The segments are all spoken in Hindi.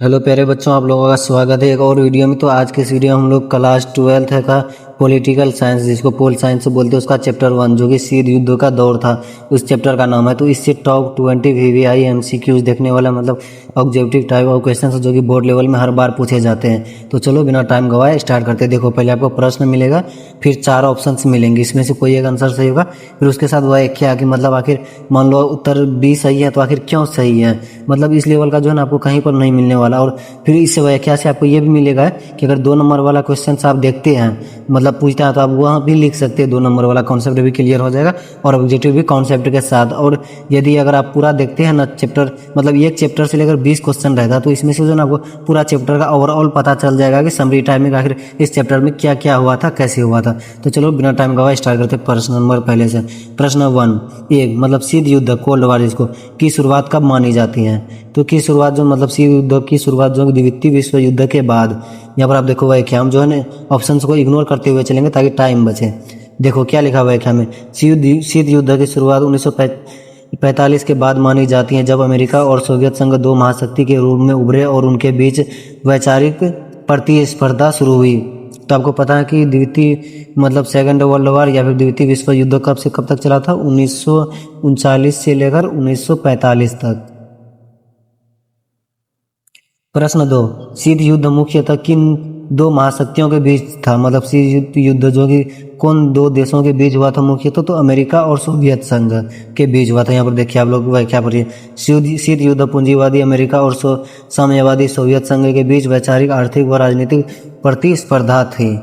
हेलो प्यारे बच्चों, आप लोगों का स्वागत है एक और वीडियो में। तो आज के इस वीडियो में हम लोग क्लास 12 का पॉलिटिकल साइंस, जिसको पोल साइंस बोलते हैं, उसका चैप्टर 1 जो कि शीत युद्ध का दौर था, उस चैप्टर का नाम है। तो इससे टॉप 20 VVI MCQs देखने वाला, मतलब ऑब्जेक्टिव टाइप ऑफ क्वेश्चन जो कि बोर्ड लेवल में हर बार पूछे जाते हैं। तो चलो बिना टाइम गवाए स्टार्ट करते हैं। देखो, पहले आपको प्रश्न मिलेगा, फिर 4 ऑप्शन मिलेंगे, इसमें से कोई एक आंसर सही होगा। फिर उसके साथ व्याख्या कि मतलब आखिर मान लो उत्तर बी सही है तो आखिर क्यों सही है, मतलब इस लेवल का जो है ना आपको कहीं पर नहीं मिलने वाला। और फिर इस व्याख्या से आपको ये भी मिलेगा कि अगर 2 नंबर वाला क्वेश्चन आप देखते हैं, मतलब पूछता है, तो आप वहाँ भी लिख सकते हैं। 2 नंबर वाला कॉन्सेप्ट भी क्लियर हो जाएगा और ऑब्जेक्टिव भी कॉन्सेप्ट के साथ। और यदि अगर आप पूरा देखते हैं ना चैप्टर, मतलब एक चैप्टर से लेकर 20 क्वेश्चन रहता है, तो इसमें से जो ना आपको पूरा चैप्टर का ओवरऑल पता चल जाएगा कि समरी टाइम में आखिर इस चैप्टर में क्या क्या हुआ था, कैसे हुआ था। तो चलो बिना टाइम गवाए स्टार्ट करते हैं। प्रश्न नंबर पहले से, प्रश्न 1 एक, मतलब शीत युद्ध कोल्ड वार इसको की शुरुआत कब मानी जाती है? तो की शुरुआत जो मतलब शीत युद्ध की शुरुआत जो द्वितीय विश्व युद्ध के बाद। यहाँ पर आप देखो व्याख्या, हम जो है ना ऑप्शंस को इग्नोर करते हुए चलेंगे ताकि टाइम बचे। देखो क्या लिखा व्याख्या में, शीत युद्ध की शुरुआत 1945 के बाद मानी जाती है, जब अमेरिका और सोवियत संघ 2 महाशक्ति के रूप में उभरे और उनके बीच वैचारिक प्रतिस्पर्धा शुरू हुई। तो आपको पता है कि द्वितीय मतलब सेकंड वर्ल्ड वॉर या फिर द्वितीय विश्व युद्ध कब से कब तक चला था? 1939 से लेकर 1945 तक। प्रश्न 2 शीत युद्ध मुख्यतः किन 2 महाशक्तियों के बीच था? मतलब शीत युद्ध जो कि कौन 2 देशों के बीच हुआ था मुख्यतः? तो अमेरिका और सोवियत संघ के बीच हुआ था। यहाँ पर देखिए आप लोग व्याख्या पढ़िए, शीत युद्ध पूंजीवादी अमेरिका और साम्यवादी सोवियत संघ के बीच वैचारिक, आर्थिक व राजनीतिक प्रतिस्पर्धा थी।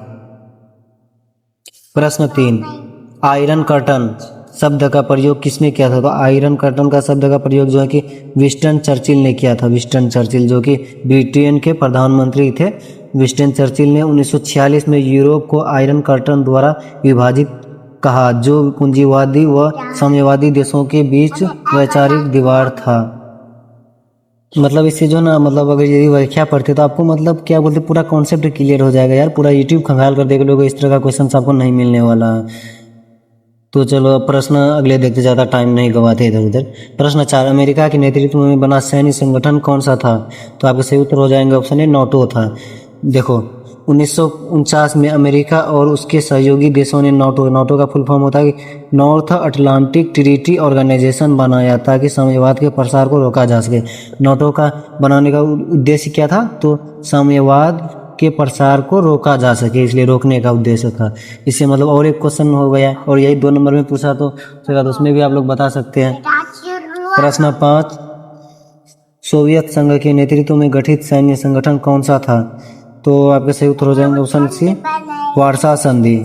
प्रश्न 3 आयरन कर्टन शब्द का प्रयोग किसने किया था? तो आयरन कर्टन का शब्द का प्रयोग जो है कि विंस्टन चर्चिल ने किया था। विंस्टन चर्चिल जो कि ब्रिटेन के प्रधानमंत्री थे, विंस्टन चर्चिल ने 1946 में यूरोप को आयरन कर्टन द्वारा विभाजित कहा, जो पूंजीवादी व साम्यवादी देशों के बीच वैचारिक दीवार था। मतलब इससे जो ना, मतलब अगर यदि व्याख्या पढ़ते तो आपको मतलब क्या बोलते पूरा कॉन्सेप्ट क्लियर हो जाएगा यार। पूरा यूट्यूब खंगाल कर देख लोगे, इस तरह का क्वेश्चन आपको नहीं मिलने वाला। तो चलो अब प्रश्न अगले देखते, ज़्यादा टाइम नहीं गवाते इधर उधर। प्रश्न 4 अमेरिका के नेतृत्व में बना सैन्य संगठन कौन सा था? तो आपके सही उत्तर हो जाएंगे ऑप्शन ए नाटो था। देखो 1949 में अमेरिका और उसके सहयोगी देशों ने नाटो का फुल फॉर्म होता है कि नॉर्थ अटलांटिक ट्रीटी ऑर्गेनाइजेशन बनाया, ताकि साम्यवाद के प्रसार को रोका जा सके। नाटो का बनाने का उद्देश्य क्या था? तो साम्यवाद के प्रसार को रोका जा सके, इसलिए रोकने का उद्देश्य था। इससे मतलब और एक क्वेश्चन हो गया, और यही 2 नंबर में पूछा तो उसमें भी आप लोग बता सकते हैं। प्रश्न 5 सोवियत संघ के नेतृत्व में गठित सैन्य संगठन कौन सा था? तो आपके सही उत्तर हो जाएंगे ऑप्शन सी वार्सा संधि।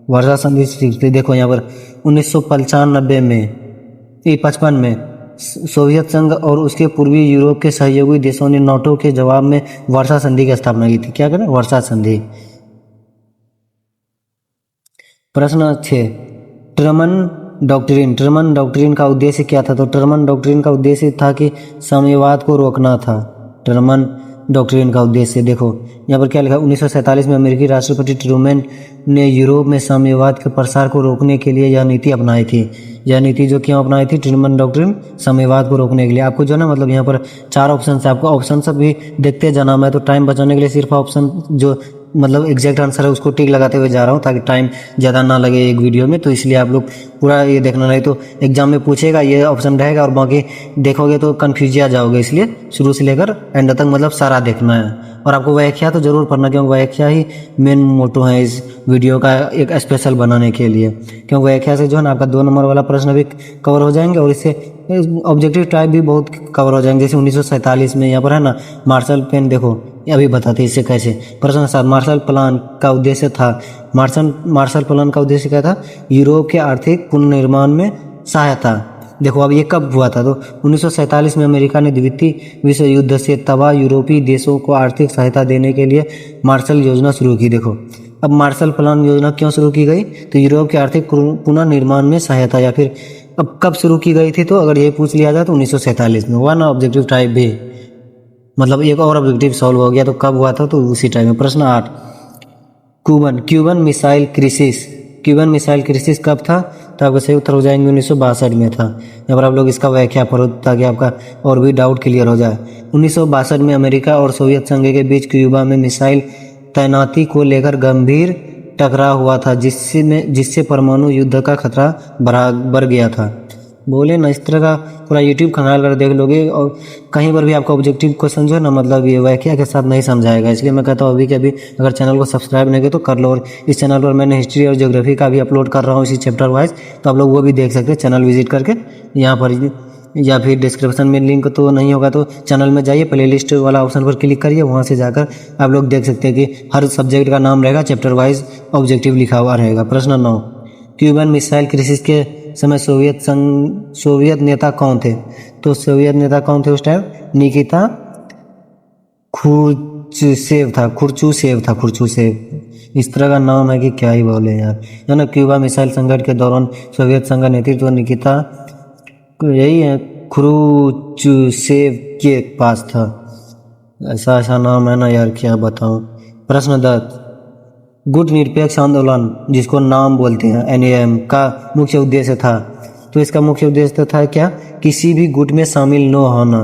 वार्सा संधि देखो यहाँ पर 1995 में 55 में सोवियत संघ और उसके पूर्वी यूरोप के सहयोगी देशों ने नाटो के जवाब में वार्सा संधि की स्थापना की थी। क्या करें? वार्सा संधि। प्रश्न 6 ट्रूमन डॉक्ट्रिन का उद्देश्य क्या था? तो ट्रूमन डॉक्ट्रिन का उद्देश्य था कि साम्यवाद को रोकना था। ट्रूमन डॉक्ट्रिन का उद्देश्य देखो यहाँ पर क्या लिखा, 1947 में अमेरिकी राष्ट्रपति ट्रूमैन ने यूरोप में साम्यवाद के प्रसार को रोकने के लिए यह नीति अपनाई थी। यह नीति जो क्यों अपनाई थी? ट्रूमन डॉक्ट्रिन साम्यवाद को रोकने के लिए। आपको जो है ना, मतलब यहाँ पर 4 ऑप्शन है, आपको ऑप्शन सब भी देखते जाना। मैं तो टाइम बचाने के लिए सिर्फ ऑप्शन जो मतलब एग्जैक्ट आंसर है उसको टिक लगाते हुए जा रहा हूँ, ताकि टाइम ज़्यादा ना लगे एक वीडियो में। तो इसलिए आप लोग पूरा ये देखना, नहीं तो एग्जाम में पूछेगा ये ऑप्शन रहेगा और बाकी देखोगे तो कन्फ्यूज आ जाओगे। इसलिए शुरू से लेकर एंड तक मतलब सारा देखना है। और आपको व्याख्या तो जरूर पढ़ना, क्योंकि व्याख्या ही मेन मोटो है इस वीडियो का एक स्पेशल बनाने के लिए। क्योंकि व्याख्या से जो है ना आपका 2 नंबर वाला प्रश्न भी कवर हो जाएंगे, और इससे ऑब्जेक्टिव टाइप भी बहुत कवर हो जाएंगे। जैसे 1947 में यहाँ पर है ना मार्शल प्लान, देखो अभी बताते इससे कैसे। प्रश्न 7 मार्शल प्लान का उद्देश्य था। मार्शल प्लान का उद्देश्य क्या था? यूरोप के आर्थिक पुनर्निर्माण में सहायता। देखो अब ये कब हुआ था? तो 1947 में अमेरिका ने द्वितीय विश्व युद्ध से तबाह यूरोपीय देशों को आर्थिक सहायता देने के लिए मार्शल योजना शुरू की। देखो अब मार्शल प्लान योजना क्यों शुरू की गई? तो यूरोप के आर्थिक पुनर्निर्माण में सहायता। या फिर अब कब शुरू की गई थी? तो अगर ये पूछ लिया जाए तो 1947 में हुआ ना ऑब्जेक्टिव टाइप भी, मतलब एक और ऑब्जेक्टिव सॉल्व हो गया। तो कब हुआ था? तो उसी टाइम में। प्रश्न 8 Cuban missile crisis Cuban missile crisis कब था? तो आपका सही उत्तर हो जाएंगे 1962 में था। यहाँ पर आप लोग इसका व्याख्या पढ़ो ताकि आपका और भी डाउट क्लियर हो जाए। 1962 में अमेरिका और सोवियत संघ के बीच क्यूबा में मिसाइल तैनाती को लेकर गंभीर टकराव हुआ था, जिससे परमाणु युद्ध का खतरा बढ़ गया था। बोले ना, इस तरह का पूरा यूट्यूब खंगाल कर देख लोगे और कहीं पर भी आपका ऑब्जेक्टिव क्वेश्चन जो है ना, मतलब ये व्याख्या के साथ नहीं समझाएगा। इसलिए मैं कहता हूँ अभी के अभी अगर चैनल को सब्सक्राइब नहीं किया तो कर लो। और इस चैनल पर मैंने हिस्ट्री और ज्योग्राफी का भी अपलोड कर रहा हूँ इसी चैप्टर वाइज, तो आप लोग वो भी देख सकते हैं चैनल विजिट करके यहाँ पर, या फिर डिस्क्रिप्शन में लिंक तो नहीं होगा तो चैनल में जाइए, प्लेलिस्ट वाला ऑप्शन पर क्लिक करिए, वहाँ से जाकर आप लोग देख सकते हैं कि हर सब्जेक्ट का नाम रहेगा, चैप्टर वाइज ऑब्जेक्टिव लिखा हुआ रहेगा। प्रश्न 9, क्यूबन मिसाइल क्राइसिस के समय सोवियत नेता कौन थे? तो सोवियत नेता कौन थे उस टाइम? निकिता खुर्चसेव था। इस तरह का नाम है कि क्या ही बोले यार, है ना। क्यूबा मिसाइल संकट के दौरान सोवियत संघ का नेतृत्व निकिता यही है खुरुचसेव के पास था। ऐसा नाम है ना यार, क्या बताऊं। प्रश्न 10, गुट निरपेक्ष आंदोलन जिसको नाम बोलते हैं NAM का मुख्य उद्देश्य था? तो इसका मुख्य उद्देश्य था क्या? किसी भी गुट में शामिल न होना,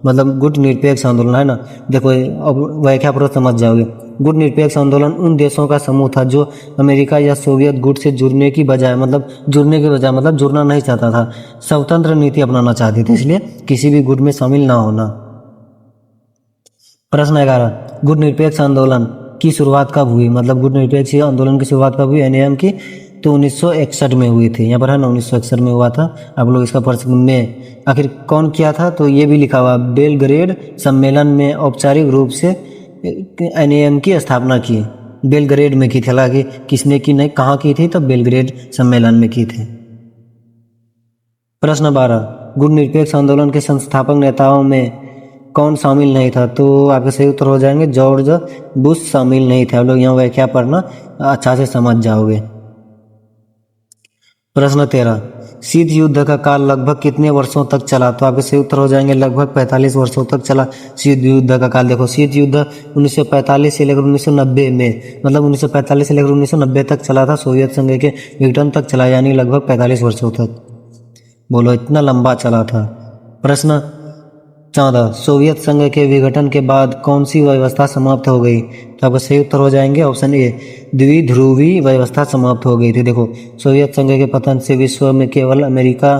मतलब गुट निरपेक्ष आंदोलन है ना। देखो अब व्याख्या पर समझ जाओगे। गुट निरपेक्ष आंदोलन उन देशों का समूह था जो अमेरिका या सोवियत गुट से जुड़ने की बजाय मतलब जुड़ना नहीं चाहता था, स्वतंत्र नीति अपनाना चाहते थे, इसलिए किसी भी गुट में शामिल ना होना। प्रश्न 11, गुट निरपेक्ष आंदोलन की शुरुआत कब हुई? मतलब गुट निरपेक्ष आंदोलन की शुरुआत कब हुई NAM की? तो 1961 में हुई थी। यहाँ पर है ना 1961 में हुआ था। आप लोग इसका प्रश्न में आखिर कौन किया था? तो ये भी लिखा हुआ, बेलग्रेड सम्मेलन में औपचारिक रूप से NAM की स्थापना की। बेलग्रेड में की थी, हालांकि किसने की नहीं, कहाँ की थी? तो बेलग्रेड सम्मेलन में की थी। प्रश्न 12, गुट निरपेक्ष आंदोलन के संस्थापक नेताओं में कौन शामिल नहीं था? तो आपके सही उत्तर हो जाएंगे जॉर्ज बुश शामिल नहीं थे। आप लोग यहाँ व्याख्या पढ़ना अच्छा से समझ जाओगे। प्रश्न 13, शीत युद्ध का काल लगभग कितने वर्षों तक चला? तो आपके सही उत्तर हो जाएंगे लगभग 45 वर्षों तक चला शीत युद्ध का काल। देखो शीत युद्ध 1945 से लेकर 1990 में, मतलब 1945 से लेकर 1990 तक चला था। सोवियत संघ के विघटन तक चला, यानी लगभग 45 वर्षों तक। बोलो, इतना लंबा चला था। प्रश्न 14, सोवियत संघ के विघटन के बाद कौन सी व्यवस्था समाप्त हो गई? तो आपका सही उत्तर हो जाएंगे ऑप्शन ए, द्विध्रुवी व्यवस्था समाप्त हो गई थी। देखो, सोवियत संघ के पतन से विश्व में केवल अमेरिका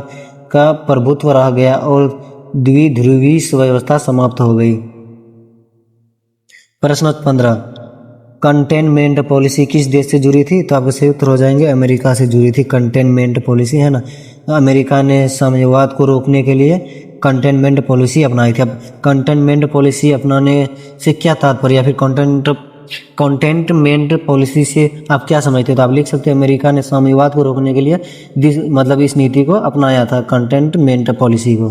का प्रभुत्व रह गया और द्विध्रुवी व्यवस्था समाप्त हो गई। प्रश्न 15, कंटेनमेंट पॉलिसी किस देश से जुड़ी थी? तो आपके सही उत्तर हो जाएंगे अमेरिका से जुड़ी थी। कंटेनमेंट पॉलिसी है ना, अमेरिका ने साम्यवाद को रोकने के लिए कंटेनमेंट पॉलिसी अपनाई थी। अब कंटेनमेंट पॉलिसी अपनाने से क्या तात्पर्य, या फिर कंटेनमेंट पॉलिसी से आप क्या समझते हो? तो आप लिख सकते हैं अमेरिका ने साम्यवाद को रोकने के लिए मतलब इस नीति को अपनाया था, कंटेनमेंट पॉलिसी को।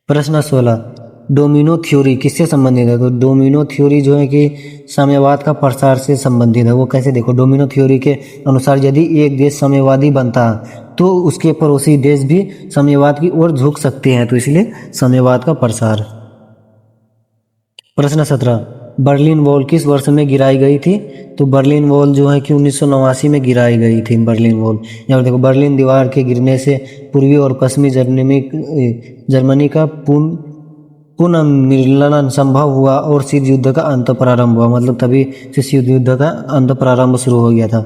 प्रश्न 16, डोमिनो थ्योरी किससे संबंधित है? तो डोमिनो थ्योरी जो है कि साम्यवाद का प्रसार से संबंधित है। वो कैसे? देखो, डोमिनो थ्योरी के अनुसार यदि एक देश साम्यवादी बनता है तो उसके पड़ोसी देश भी साम्यवाद की ओर झुक सकते हैं, तो इसलिए साम्यवाद का प्रसार। प्रश्न 17, बर्लिन वॉल किस वर्ष में गिराई गई थी? तो बर्लिन वॉल जो है कि 1989 में गिराई गई थी बर्लिन वॉल। यहाँ पर देखो, बर्लिन दीवार के गिरने से पूर्वी और पश्चिमी जर्मनी का पुनर्मिलन संभव हुआ और शीत युद्ध का अंत प्रारंभ हुआ, मतलब तभी से शीत युद्ध का अंत प्रारंभ शुरू हो गया था।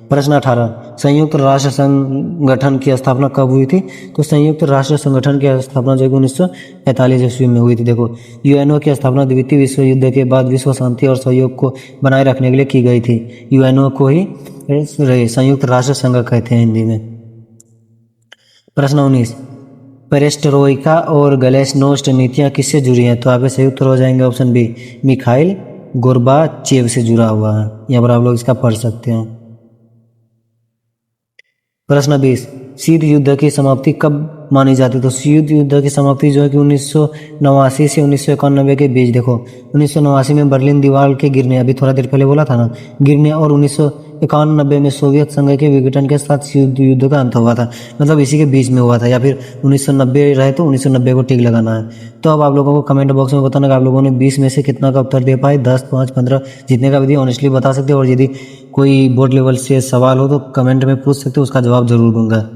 प्रश्न 18, संयुक्त राष्ट्र संगठन की स्थापना कब हुई थी? तो संयुक्त राष्ट्र संगठन की स्थापना जो 1945 ईस्वी में हुई थी। देखो, UNO की स्थापना द्वितीय विश्व युद्ध के बाद विश्व शांति और सहयोग को बनाए रखने के लिए की गई थी। UNO को ही संयुक्त राष्ट्र संघ कहते हैं हिंदी में। प्रश्न 19, पेरेस्ट्रोइका और गलेस्नोस्ट नीतियाँ किससे जुड़ी हैं? तो आपके सही उत्तर हो जाएंगे ऑप्शन बी, मिखाइल गोर्बाचेव से जुड़ा हुआ है। यहाँ पर आप लोग इसका पढ़ सकते हैं। प्रश्न 20, शीत युद्ध की समाप्ति कब मानी जाती है? तो शीत युद्ध की समाप्ति जो है कि 1989 से 1991 के बीच। देखो, 1989 में बर्लिन दीवार के गिरने, अभी थोड़ा देर पहले बोला था ना, गिरने और 1991 में सोवियत संघ के विघटन के साथ युद्ध का अंत हुआ था, मतलब इसी के बीच में हुआ था, या फिर 1990 रहे तो 1990 को टिक लगाना है। तो अब आप लोगों को कमेंट बॉक्स में बताना कि आप लोगों ने 20 में से कितना का उत्तर दे पाए, 10, 5, 15 जितने का भी दिया ऑनेस्टली बता सकते हो। और यदि कोई बोर्ड लेवल से सवाल हो तो कमेंट में पूछ सकते हो, उसका जवाब जरूर दूंगा।